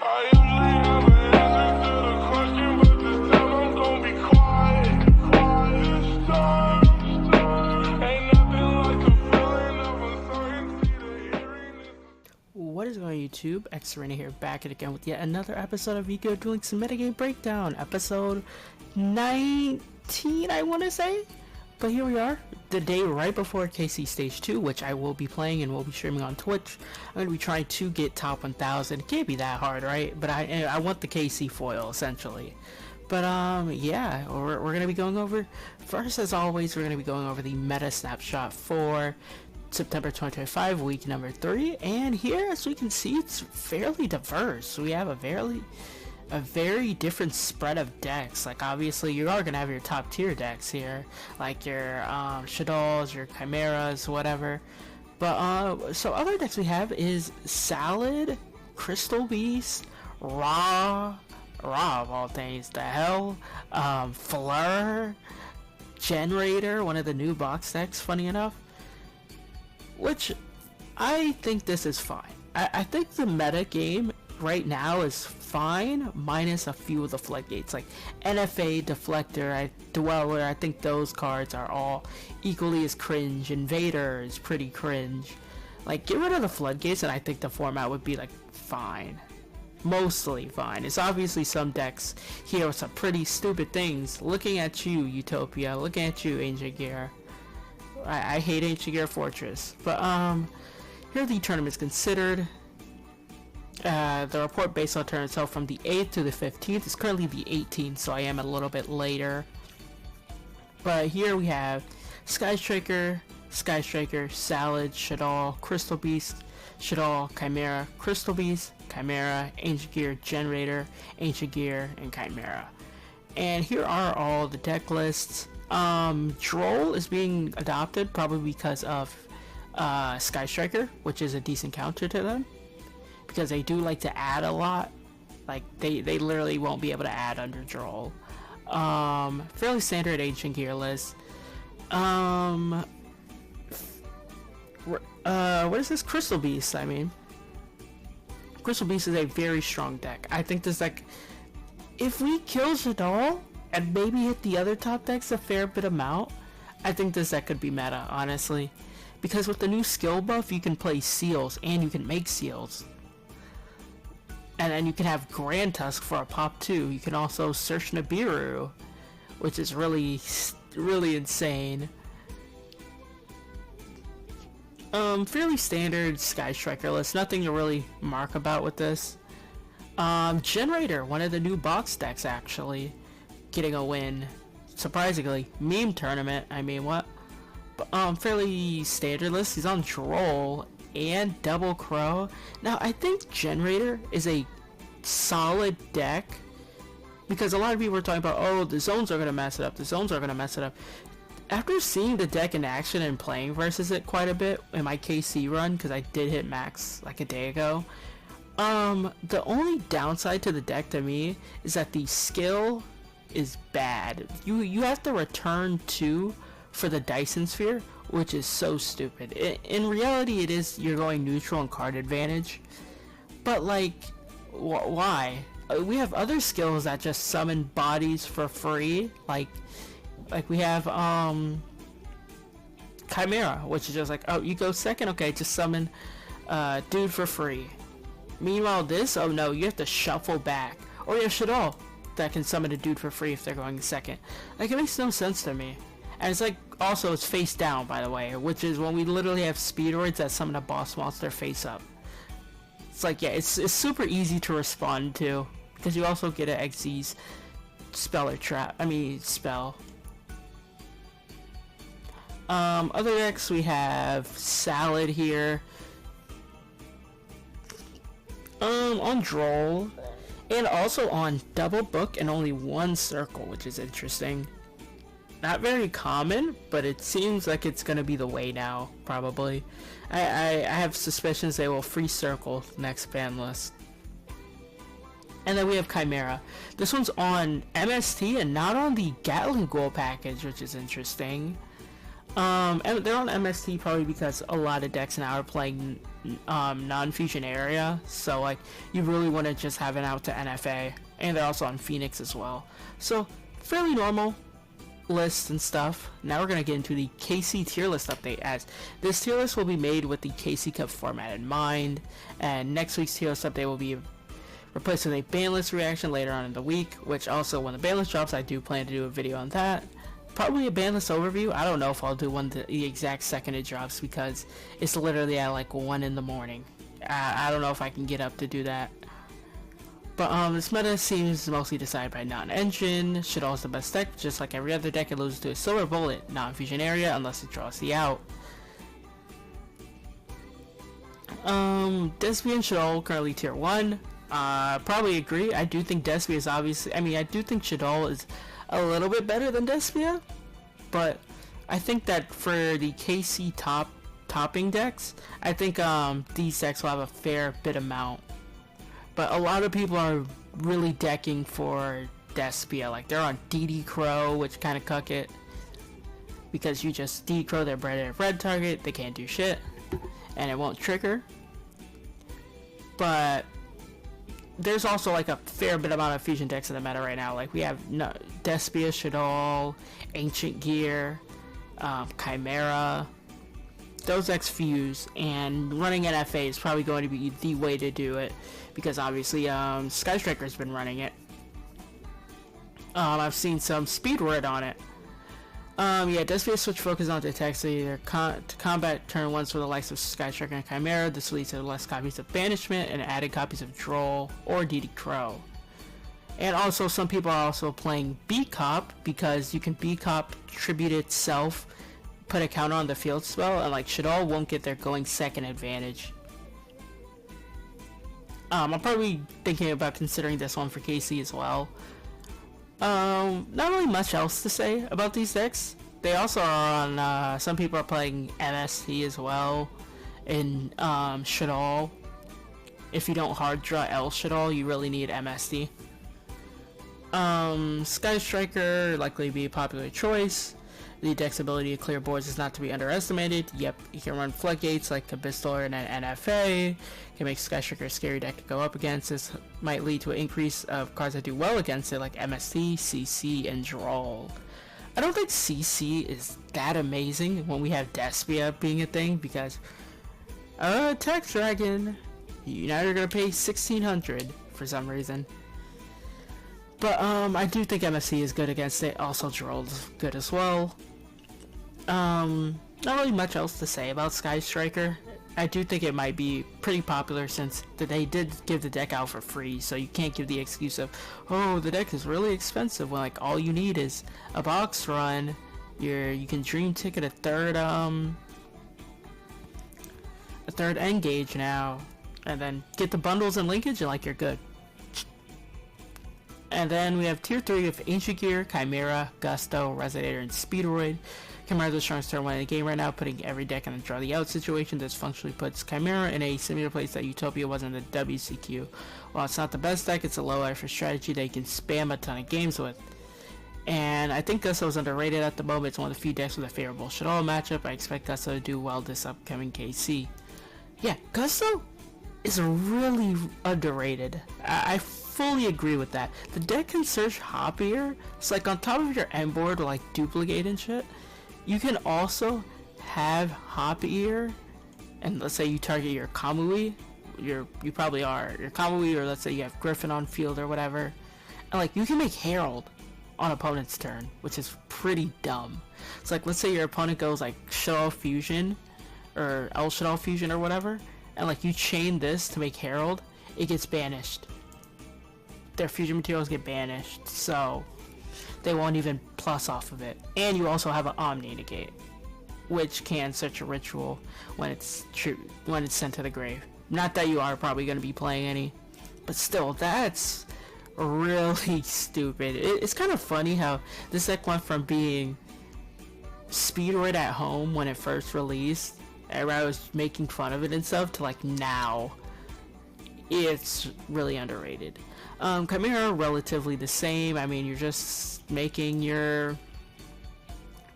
I usually have an answer to the question, but this time I'm gonna be quiet. Quiet storm. Ain't nothing like the feeling of uncertainty, the hearing is... What is going on YouTube? xSerena here, back again with yet another episode of Ego doing some metagame breakdown. Episode 19, I want to say. But here we are, the day right before KC Stage 2, which I will be playing and will be streaming on Twitch. I'm going to be trying to get top 1000. It can't be that hard, right? But I want the KC foil, essentially. But, yeah, we're going to be going over, first as always, we're going to be going over the meta snapshot for September 2025, week number 3. And here, as we can see, it's fairly diverse. We have a very different spread of decks. Like, obviously you are gonna have your top tier decks here, like your Shadows, your Chimeras, whatever. But so other decks we have is Salad, Crystal Beast, Raw of all things, the hell, Fleur, Generator, one of the new box decks, funny enough, which I think this is fine. I think the meta game right now is fine, minus a few of the floodgates, like NFA, Deflector, Duel. I think those cards are all equally as cringe. Invader is pretty cringe. Like, get rid of the floodgates and I think the format would be like fine, mostly fine. It's obviously some decks here with some pretty stupid things. Looking at you, Utopia, looking at you, Ancient Gear. I hate Ancient Gear Fortress. But here are the tournaments considered. The report based on turn itself from the 8th to the 15th is currently the 18th, so I am a little bit later. But here we have Sky Striker, Salad, Shadow, Crystal Beast, Shadow, Chimera, Crystal Beast, Chimera, Ancient Gear, Generator, Ancient Gear, and Chimera. And here are all the deck lists. Droll is being adopted probably because of Sky Striker, which is a decent counter to them, because they do like to add a lot. Like, they literally won't be able to add under Droll. Fairly standard Ancient Gear list. What is this? Crystal Beast, I mean. Crystal Beast is a very strong deck. I think this deck, if we kill Shadal and maybe hit the other top decks a fair bit amount, I think this deck could be meta, honestly. Because with the new skill buff, you can play seals and you can make seals. And then you can have Grand Tusk for a pop too. You can also search Nibiru, which is really insane. Fairly standard Sky Striker list. Nothing to really mark about with this. Generator, one of the new box decks, actually getting a win. Surprisingly, meme tournament. I mean, what? Fairly standard list. He's on Droll and Double Crow. Now, I think Generator is a solid deck, because a lot of people are talking about, oh, the zones are going to mess it up, After seeing the deck in action and playing versus it quite a bit in my KC run, because I did hit max like a day ago, the only downside to the deck to me is that the skill is bad. You have to return 2 for the Dyson Sphere, which is so stupid. In reality, it is, you're going neutral and card advantage, but like, why? We have other skills that just summon bodies for free, like we have Chimera, which is just like, oh, you go second, okay, just summon dude for free. Meanwhile this, oh no, you have to shuffle back. Or you have Shadow that can summon a dude for free if they're going second. Like, it makes no sense to me. And it's like, also it's face down, by the way, which is when we literally have speedroids that summon a boss monster face up. It's like, yeah, it's super easy to respond to, because you also get an XZ's spell. Other decks, we have Salad here, on Droll, and also on Double Book and only 1 Circle, which is interesting. Not very common, but it seems like it's gonna be the way now, probably. I have suspicions they will free Circle next ban list. And then we have Chimera. This one's on MST and not on the Gatling Ghoul package, which is interesting. And they're on MST probably because a lot of decks now are playing non-fusion area, so like you really want to just have it out to NFA, and they're also on Phoenix as well. So fairly normal list and stuff. Now we're gonna get into the KC tier list update, as this tier list will be made with the KC Cup format in mind, and next week's tier list update will be replaced with a ban list reaction later on in the week, which also when the ban list drops I do plan to do a video on that. Probably a ban list overview. I don't know if I'll do one the exact second it drops because it's literally at like 1 in the morning. I don't know if I can get up to do that. But this meta seems mostly decided by non-engine. Shadow's the best deck, just like every other deck. It loses to a silver bullet, non-fusion area, unless it draws the out. Despia and Shadow currently tier 1. Probably agree. I do think Despia is obviously, I do think Shadow is a little bit better than Despia, but I think that for the KC topping decks, I think these decks will have a fair bit amount. But a lot of people are really decking for Despia, like they're on DD Crow, which kind of cuck it, because you just DD Crow their red target, they can't do shit, and it won't trigger. But there's also like a fair bit amount of fusion decks in the meta right now. Like we have Despia, Shadow, Ancient Gear, Chimera. Those decks fuse, and running NFA is probably going to be the way to do it, because obviously Sky Striker's been running it. I've seen some speed word on it. Yeah, Despia switch focus onto attacks to either to combat turn ones for the likes of Sky Striker and Chimera. This leads to less copies of Banishment and added copies of Droll or DD Crow. And also, some people are also playing B-Cop, because you can B-Cop tribute itself, put a counter on the field spell, and like Shadow won't get their going second advantage. I'm probably thinking about considering this one for KC as well. Not really much else to say about these decks. They also are on, some people are playing MST as well in Shadow. If you don't hard draw L Shadow, you really need MST. Sky Striker likely be a popular choice. The deck's ability to clear boards is not to be underestimated. Yep, you can run floodgates like Abyssal and an NFA. Can make Sky Striker a scary deck to go up against. This might lead to an increase of cards that do well against it, like MST, CC, and Droll. I don't think CC is that amazing when we have Despia being a thing, because Tech Dragon, now you're gonna pay 1,600 for some reason. But I do think MST is good against it. Also, Droll's good as well. Not really much else to say about Sky Striker. I do think it might be pretty popular since they did give the deck out for free, so you can't give the excuse of, oh, the deck is really expensive, when like all you need is a box run. You can dream ticket a third engage now, and then get the bundles and linkage, and like you're good. And then we have tier 3 of Ancient Gear, Chimera, Gusto, Resonator, and Speedroid. Chimera is the strongest turn 1 in the game right now, putting every deck in a draw the out situation. This functionally puts Chimera in a similar place that Utopia was in the WCQ. While it's not the best deck, it's a low effort strategy that you can spam a ton of games with. And I think Gusto is underrated at the moment. It's one of the few decks with a favorable Shadow matchup. I expect Gusto to do well this upcoming KC. Yeah, Gusto is really underrated. I fully agree with that. The deck can search Hoppier. It's like on top of your end board, like duplicate and shit. You can also have Hoppier, and let's say you target your Kamui. You probably are your Kamui, or let's say you have Griffin on field or whatever. And like you can make Herald on opponent's turn, which is pretty dumb. It's like, let's say your opponent goes like Shadow Fusion or El Shadow Fusion or whatever, and like you chain this to make Herald, it gets banished. Their fusion materials get banished, so they won't even plus off of it. And you also have an Omni negate, which can search a ritual when it's sent to the grave. Not that you are probably going to be playing any, but still, that's really stupid. It's kind of funny how this deck went from being Speedroid at home when it first released, everybody was making fun of it and stuff, to like now it's really underrated. Chimera relatively the same. I mean, you're just making your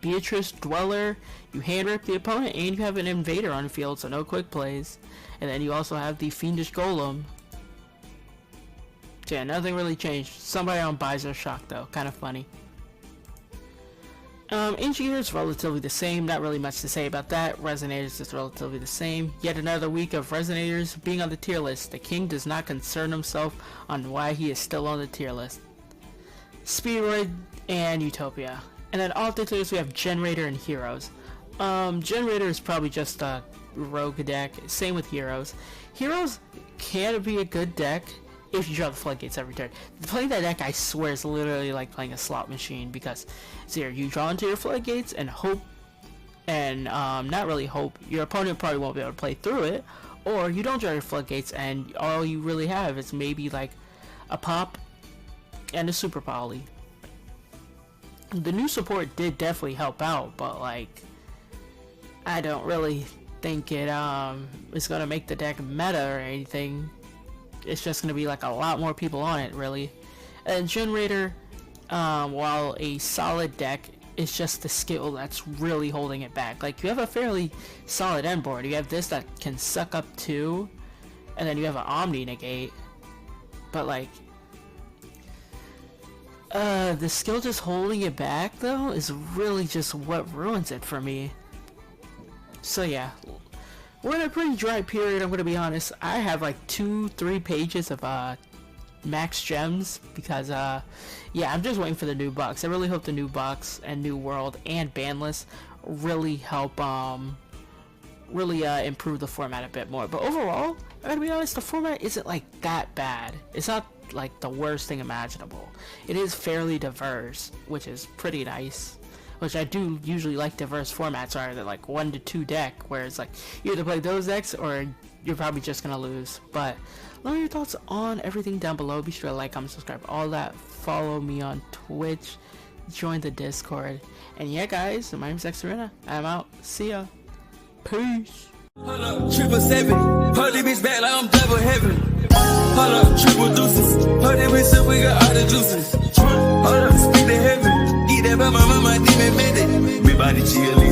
Beatrice Dweller, you hand rip the opponent, and you have an Invader on the field, so no quick plays. And then you also have the Fiendish Golem. So yeah, nothing really changed. Somebody on Bizer Shock though, kind of funny. Engineers relatively the same, not really much to say about that. Resonators is relatively the same. Yet another week of Resonators being on the tier list. The king does not concern himself on why he is still on the tier list. Speedroid and Utopia. And then all the tiers we have Generator and Heroes. Generator is probably just a rogue deck. Same with Heroes. Heroes can be a good deck if you draw the floodgates every turn. Playing that deck, I swear, is literally like playing a slot machine, because it's either you draw into your floodgates and hope, and not really hope, your opponent probably won't be able to play through it, or you don't draw your floodgates and all you really have is maybe like a pop and a super poly. The new support did definitely help out, but like, I don't really think it is gonna make the deck meta or anything. It's just going to be like a lot more people on it, really. And Generator, while a solid deck, is just the skill that's really holding it back. Like, you have a fairly solid end board. You have this that can suck up 2, and then you have an Omni Negate. But like, the skill just holding it back, though, is really just what ruins it for me. So yeah. We're in a pretty dry period, I'm gonna be honest. I have like 2-3 pages of max gems because yeah, I'm just waiting for the new box. I really hope the new box and new world and banlist really help improve the format a bit more. But overall, I gotta be honest, the format isn't like that bad. It's not like the worst thing imaginable. It is fairly diverse, which is pretty nice. Which I do usually like diverse formats, are that like 1 to 2 deck, where it's like you either play those decks or you're probably just gonna lose. But let me know your thoughts on everything down below. Be sure to like, comment, subscribe, all that. Follow me on Twitch, join the Discord, and yeah, guys, my name's xSerena. I'm out. See ya. Peace. Hold up, 777. Hold this bitch back like I'm double heaven. Hold up, triple deuces. Hold that bitch up, we got all the juices. Hold up, speak to heaven. Eat that by my mama, demon made it. Me body chill.